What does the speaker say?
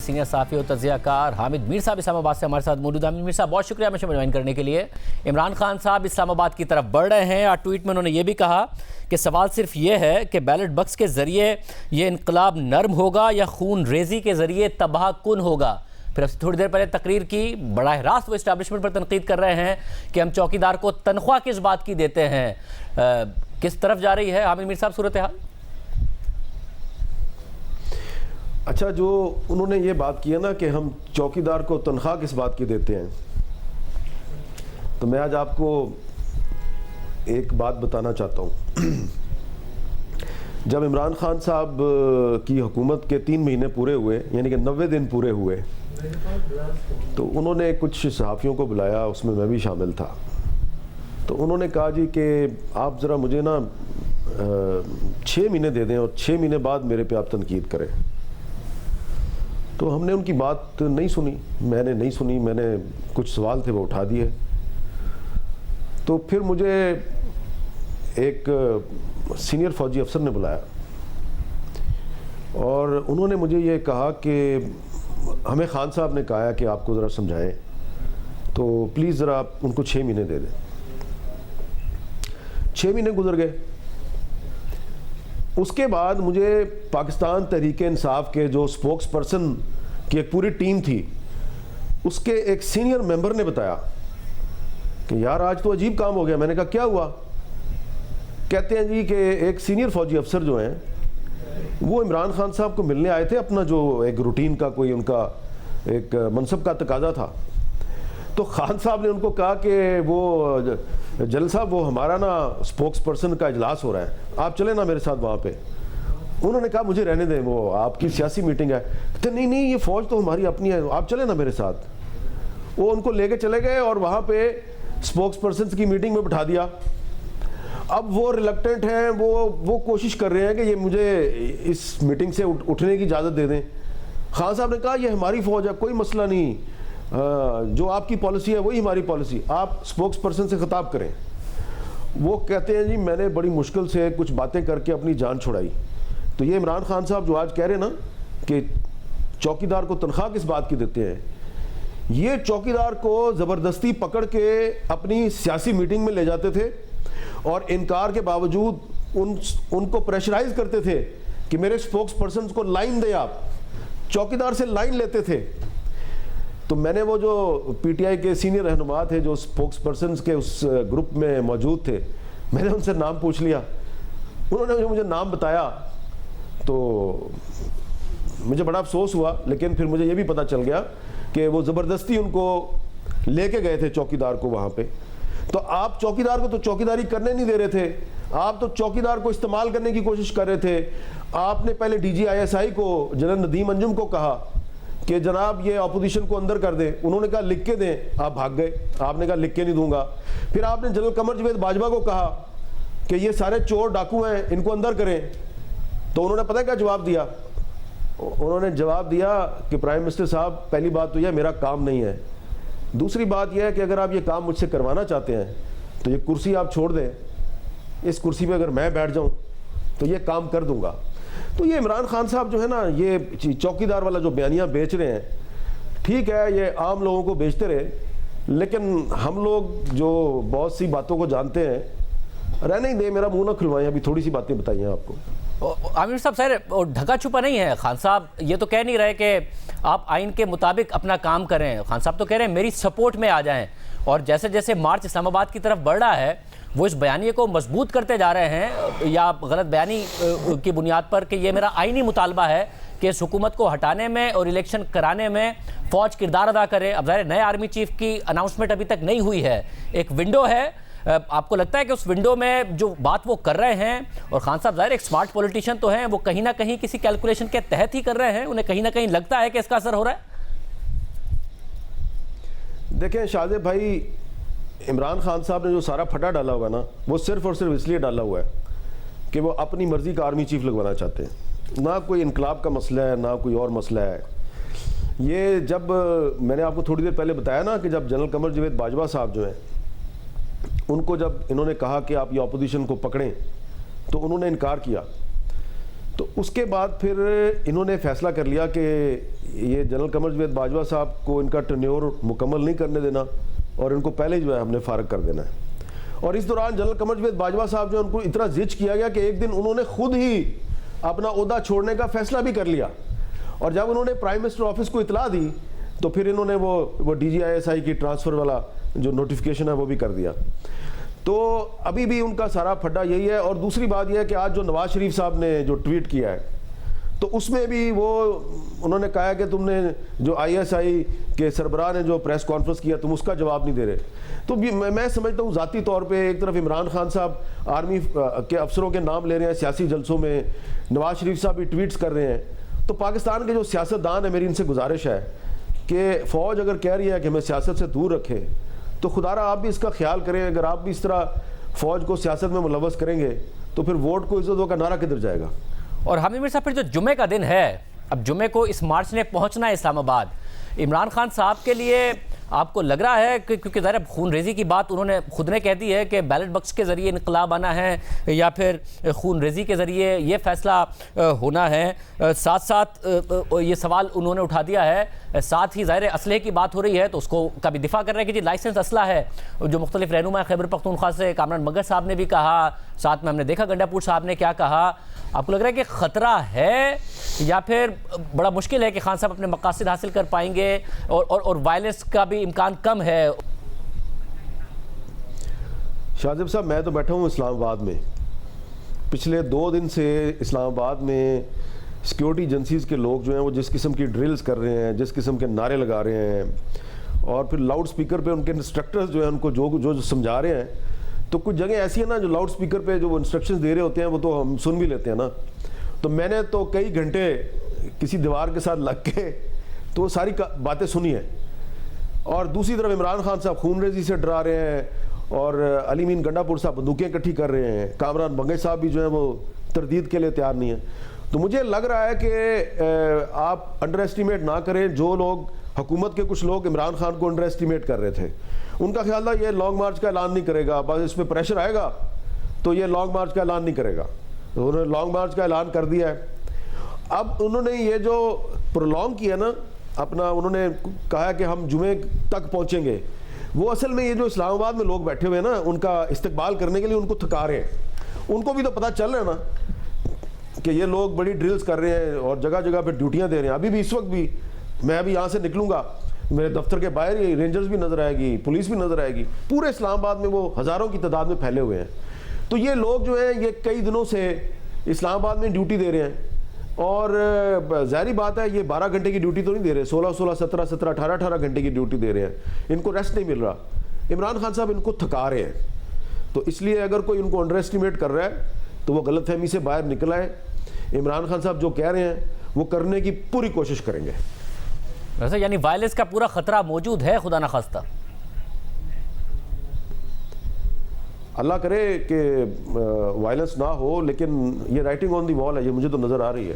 Senior صحافی و تجزیہ کار حامد میر صاحب اسلام آباد سے ہمارے ساتھ موجود ہیں۔ حامد میر صاحب بہت شکریہ ہمیں جوائن کرنے کے لیے۔ عمران خان صاحب اسلام آباد کی طرف بڑھ رہے ہیں اور ٹویٹ میں انہوں نے یہ بھی کہا کہ سوال صرف یہ ہے کہ بیلٹ بکس کے ذریعے یہ انقلاب نرم ہوگا یا خون ریزی کے ذریعے تباہ کن ہوگا۔ پھر اب سے تھوڑی دیر پہلے تقریر کی براہ راست وہ اسٹیبلشمنٹ پر تنقید کر رہے ہیں کہ ہم چوکیدار کو تنخواہ کس بات کی دیتے ہیں۔ کس طرف جا رہی ہے حامد میر صاحب صورتحال؟ اچھا، جو انہوں نے یہ بات کی ہے نا کہ ہم چوکیدار کو تنخواہ کس بات کی دیتے ہیں، تو میں آج آپ کو ایک بات بتانا چاہتا ہوں۔ جب عمران خان صاحب کی حکومت کے 3 مہینے پورے ہوئے، یعنی کہ 90 دن پورے ہوئے، تو انہوں نے کچھ صحافیوں کو بلایا، اس میں بھی شامل تھا۔ تو انہوں نے کہا جی کہ آپ ذرا مجھے نا 6 مہینے دے دیں اور 6 مہینے بعد میرے پہ آپ تنقید کریں۔ تو ہم نے ان کی بات نہیں سنی، میں نے نہیں سنی، میں نے کچھ سوال تھے وہ اٹھا دیے۔ تو پھر مجھے ایک سینئر فوجی افسر نے بلایا اور انہوں نے مجھے یہ کہا کہ ہمیں خان صاحب نے کہا ہے کہ آپ کو ذرا سمجھائیں، تو پلیز ذرا آپ ان کو 6 مہینے دے دیں۔ 6 مہینے گزر گئے۔ اس کے بعد مجھے پاکستان تحریک انصاف کے جو سپوکس پرسن کی ایک پوری ٹیم تھی، اس کے ایک سینئر ممبر نے بتایا کہ یار آج تو عجیب کام ہو گیا۔ میں نے کہا کیا ہوا؟ کہتے ہیں جی کہ ایک سینئر فوجی افسر جو ہیں وہ عمران خان صاحب کو ملنے آئے تھے، اپنا جو ایک روٹین کا کوئی ان کا ایک منصب کا تقاضا تھا۔ تو خان صاحب نے ان کو کہا کہ وہ جنرل صاحب وہ ہمارا نا سپوکس پرسن کا اجلاس ہو رہا ہے، آپ چلیں نا میرے ساتھ وہاں پہ۔ انہوں نے کہا مجھے رہنے دیں، وہ آپ کی سیاسی میٹنگ ہے۔ کہتے نہیں نہیں، یہ فوج تو ہماری اپنی ہے، آپ چلیں نا میرے ساتھ۔ وہ ان کو لے کے چلے گئے اور وہاں پہ سپوکس پرسنس کی میٹنگ میں بٹھا دیا۔ اب وہ ریلکٹنٹ ہیں، وہ کوشش کر رہے ہیں کہ یہ مجھے اس میٹنگ سے اٹھنے کی اجازت دے دیں۔ خان صاحب نے کہا یہ ہماری فوج ہے، کوئی مسئلہ نہیں، جو آپ کی پالیسی ہے وہی ہماری پالیسی، آپ سپوکس پرسن سے خطاب کریں۔ وہ کہتے ہیں جی میں نے بڑی مشکل سے کچھ باتیں کر کے اپنی جان چھڑائی۔ تو یہ عمران خان صاحب جو آج کہہ رہے ہیں نا کہ چوکیدار کو تنخواہ کس بات کی دیتے ہیں، یہ چوکیدار کو زبردستی پکڑ کے اپنی سیاسی میٹنگ میں لے جاتے تھے اور انکار کے باوجود ان کو پریشرائز کرتے تھے کہ میرے سپوکس پرسنز کو لائن دیں، آپ چوکیدار سے لائن لیتے تھے۔ تو میں نے وہ جو پی ٹی آئی کے سینئر رہنما تھے جو سپوکس پرسنز کے اس گروپ میں موجود تھے، میں نے ان سے نام پوچھ لیا۔ انہوں نے مجھے نام بتایا تو مجھے بڑا افسوس ہوا، لیکن پھر مجھے یہ بھی پتہ چل گیا کہ وہ زبردستی ان کو لے کے گئے تھے چوکیدار کو وہاں پہ۔ تو آپ چوکیدار کو تو چوکیداری کرنے نہیں دے رہے تھے، آپ تو چوکیدار کو استعمال کرنے کی کوشش کر رہے تھے۔ آپ نے پہلے D G I S I کو جنرل ندیم انجم کو کہا کہ جناب یہ اپوزیشن کو اندر کر دیں، انہوں نے کہا لکھ کے دیں، آپ بھاگ گئے، آپ نے کہا لکھ کے نہیں دوں گا۔ پھر آپ نے جنرل قمر جاوید باجوہ کو کہا کہ یہ سارے چور ڈاکو ہیں، ان کو اندر کریں، تو انہوں نے پتہ کیا جواب دیا؟ انہوں نے جواب دیا کہ پرائم منسٹر صاحب پہلی بات تو یہ میرا کام نہیں ہے، دوسری بات یہ ہے کہ اگر آپ یہ کام مجھ سے کروانا چاہتے ہیں تو یہ کرسی آپ چھوڑ دیں، اس کرسی پہ اگر میں بیٹھ جاؤں تو یہ کام کر دوں گا۔ تو یہ عمران خان صاحب جو ہے نا یہ چوکیدار والا جو بیانیہ بیچ رہے ہیں، ٹھیک ہے یہ عام لوگوں کو بیچتے رہے، لیکن ہم لوگ جو بہت سی باتوں کو جانتے ہیں، رہنے ہی دیں، میرا منہ نہ کھلوائیں، ابھی تھوڑی سی باتیں بتائی ہیں آپ کو۔ عامر صاحب سر ڈھکا چھپا نہیں ہے، خان صاحب یہ تو کہہ نہیں رہے کہ آپ آئین کے مطابق اپنا کام کریں، خان صاحب تو کہہ رہے ہیں میری سپورٹ میں آ جائیں، اور جیسے جیسے مارچ اسلام آباد کی طرف بڑھ رہا ہے وہ اس بیانیے کو مضبوط کرتے جا رہے ہیں، یا غلط بیانی کی بنیاد پر کہ یہ میرا آئینی مطالبہ ہے کہ اس حکومت کو ہٹانے میں اور الیکشن کرانے میں فوج کردار ادا کرے۔ اب ظاہر نئے آرمی چیف کی اناؤنسمنٹ ابھی تک نہیں ہوئی ہے، ایک ونڈو ہے، آپ کو لگتا ہے کہ اس ونڈو میں جو بات وہ کر رہے ہیں، اور خان صاحب ظاہر ایک سمارٹ پولیٹیشین تو ہیں، وہ کہیں نہ کہیں کسی کیلکولیشن کے تحت ہی کر رہے ہیں، انہیں کہیں نہ کہیں لگتا ہے کہ اس کا اثر ہو رہا ہے؟ دیکھیں شاہزیب بھائی، عمران خان صاحب نے جو سارا پھٹا ڈالا ہوا ہے نا، وہ صرف اور صرف اس لیے ڈالا ہوا ہے کہ وہ اپنی مرضی کا آرمی چیف لگوانا چاہتے ہیں، نہ کوئی انقلاب کا مسئلہ ہے، نہ کوئی اور مسئلہ ہے۔ یہ جب میں نے آپ کو تھوڑی دیر پہلے بتایا نا کہ جب جنرل قمر جاوید باجوہ صاحب جو ہیں، ان کو جب انہوں نے کہا کہ آپ یہ اپوزیشن کو پکڑیں تو انہوں نے انکار کیا۔ تو اس کے بعد پھر انہوں نے فیصلہ کر لیا کہ یہ جنرل قمر جاوید باجوہ صاحب کو ان کا ٹرنیور مکمل نہیں کرنے دینا اور ان کو پہلے جو ہے ہم نے فارغ کر دینا ہے. اور اس دوران جنرل قمر جاوید باجوہ صاحب جو ان کو اتنا زج کیا گیا کہ ایک دن انہوں نے خود ہی اپنا عہدہ چھوڑنے کا فیصلہ بھی کر لیا. اور جب انہوں نے پرائم منسٹر آفس کو اطلاع دی تو پھر انہوں نے وہ DGISI کی ٹرانسفر والا جو نوٹیفیکیشن ہے وہ بھی کر دیا. تو ابھی بھی ان کا سارا پھڈا یہی ہے. اور دوسری بات یہ ہے کہ آج جو نواز شریف صاحب نے جو ٹویٹ کیا ہے تو اس میں بھی وہ انہوں نے کہا کہ تم نے جو ISI کے سربراہ نے جو پریس کانفرنس کیا تم اس کا جواب نہیں دے رہے. تو میں سمجھتا ہوں ذاتی طور پہ ایک طرف عمران خان صاحب آرمی کے افسروں کے نام لے رہے ہیں سیاسی جلسوں میں, نواز شریف صاحب بھی ٹویٹس کر رہے ہیں. تو پاکستان کے جو سیاستدان ہیں, میری ان سے گزارش ہے کہ فوج اگر کہہ رہی ہے کہ ہمیں سیاست سے دور رکھے تو خدا را آپ بھی اس کا خیال کریں. اگر آپ بھی اس طرح فوج کو سیاست میں ملوث کریں گے تو پھر ووٹ کو عزت کا نعرہ کدھر جائے گا. اور حامد میر صاحب پھر جو جمعے کا دن ہے, اب جمعے کو اس مارچ نے پہنچنا ہے اسلام آباد, عمران خان صاحب کے لیے آپ کو لگ رہا ہے کہ کیونکہ ظاہر خون ریزی کی بات انہوں نے خود نے کہہ دی ہے کہ بیلٹ باکس کے ذریعے انقلاب آنا ہے یا پھر خون ریزی کے ذریعے یہ فیصلہ ہونا ہے, ساتھ ساتھ یہ سوال انہوں نے اٹھا دیا ہے, ساتھ ہی ظاہر اسلحے کی بات ہو رہی ہے تو اس کو کا بھی دفاع کر رہے ہیں کہ جی لائسنس اسلحہ ہے, جو مختلف رہنما خیبر پختونخوا سے کامران مگر صاحب نے بھی کہا, ساتھ میں ہم نے دیکھا گنڈا پور صاحب نے کیا کہا. آپ کو لگ رہا ہے کہ خطرہ ہے یا پھر بڑا مشکل ہے کہ خان صاحب اپنے مقاصد حاصل کر پائیں گے اور وائلنس کا بھی امکان کم ہے؟ شاہزیب صاحب میں تو بیٹھا ہوں اسلام آباد میں, پچھلے 2 دن سے اسلام آباد میں سیکیورٹی ایجنسیز کے لوگ جو ہیں وہ جس قسم کی ڈرلز کر رہے ہیں, جس قسم کے نعرے لگا رہے ہیں اور پھر لاؤڈ سپیکر پہ ان کے انسٹرکٹرز جو ہیں ان کو جو سمجھا رہے ہیں, تو کچھ جگہ ایسی ہیں نا جو لاؤڈ سپیکر پہ جو وہ انسٹرکشنز دے رہے ہوتے ہیں وہ تو ہم سن بھی لیتے ہیں نا. تو میں نے تو کئی گھنٹے کسی دیوار کے ساتھ لگ کے تو ساری باتیں سنی ہیں. اور دوسری طرف عمران خان صاحب خون ریزی سے ڈرا رہے ہیں اور علی مین گنڈا پور صاحب بندوقیں اکٹھی کر رہے ہیں, کامران بنگے صاحب بھی جو ہیں وہ تردید کے لیے تیار نہیں ہیں. تو مجھے لگ رہا ہے کہ آپ انڈر ایسٹیمیٹ نہ کریں. جو لوگ حکومت کے کچھ لوگ عمران خان کو انڈر ایسٹیمیٹ کر رہے تھے, ان کا خیال تھا یہ لانگ مارچ کا اعلان نہیں کرے گا, بس اس پہ پریشر آئے گا تو یہ لانگ مارچ کا اعلان نہیں کرے گا. انہوں نے لانگ مارچ کا اعلان کر دیا ہے. اب انہوں نے یہ جو پرولونگ کیا نا اپنا, انہوں نے کہا کہ ہم جمعے تک پہنچیں گے, وہ اصل میں یہ جو اسلام آباد میں لوگ بیٹھے ہوئے ہیں نا ان کا استقبال کرنے کے لیے ان کو تھکا رہے ہیں. ان کو بھی تو پتہ چل رہا ہے نا کہ یہ لوگ بڑی ڈرلز کر رہے ہیں اور جگہ جگہ پہ ڈیوٹیاں دے رہے ہیں. ابھی بھی اس وقت بھی میں ابھی یہاں سے نکلوں گا, میرے دفتر کے باہر ہی رینجرز بھی نظر آئے گی, پولیس بھی نظر آئے گی. پورے اسلام آباد میں وہ ہزاروں کی تعداد میں پھیلے ہوئے ہیں. تو یہ لوگ جو ہیں یہ کئی دنوں سے اسلام آباد میں ڈیوٹی دے رہے ہیں اور ظاہری بات ہے یہ 12 گھنٹے کی ڈیوٹی تو نہیں دے رہے, 16 17 18 گھنٹے کی ڈیوٹی دے رہے ہیں. ان کو ریسٹ نہیں مل رہا. عمران خان صاحب ان کو تھکا رہے ہیں. تو اس لیے اگر کوئی ان کو انڈر ایسٹیمیٹ کر رہا ہے تو وہ غلط فہمی سے باہر نکل آئے. عمران خان صاحب جو کہہ رہے ہیں وہ کرنے کی پوری کوشش کریں گے. ویسے یعنی وائلنس کا پورا خطرہ موجود ہے خدا نخواستہ؟ اللہ کرے کہ وائلنس نہ ہو, لیکن یہ رائٹنگ آن دی وال ہے, یہ مجھے تو نظر آ رہی ہے.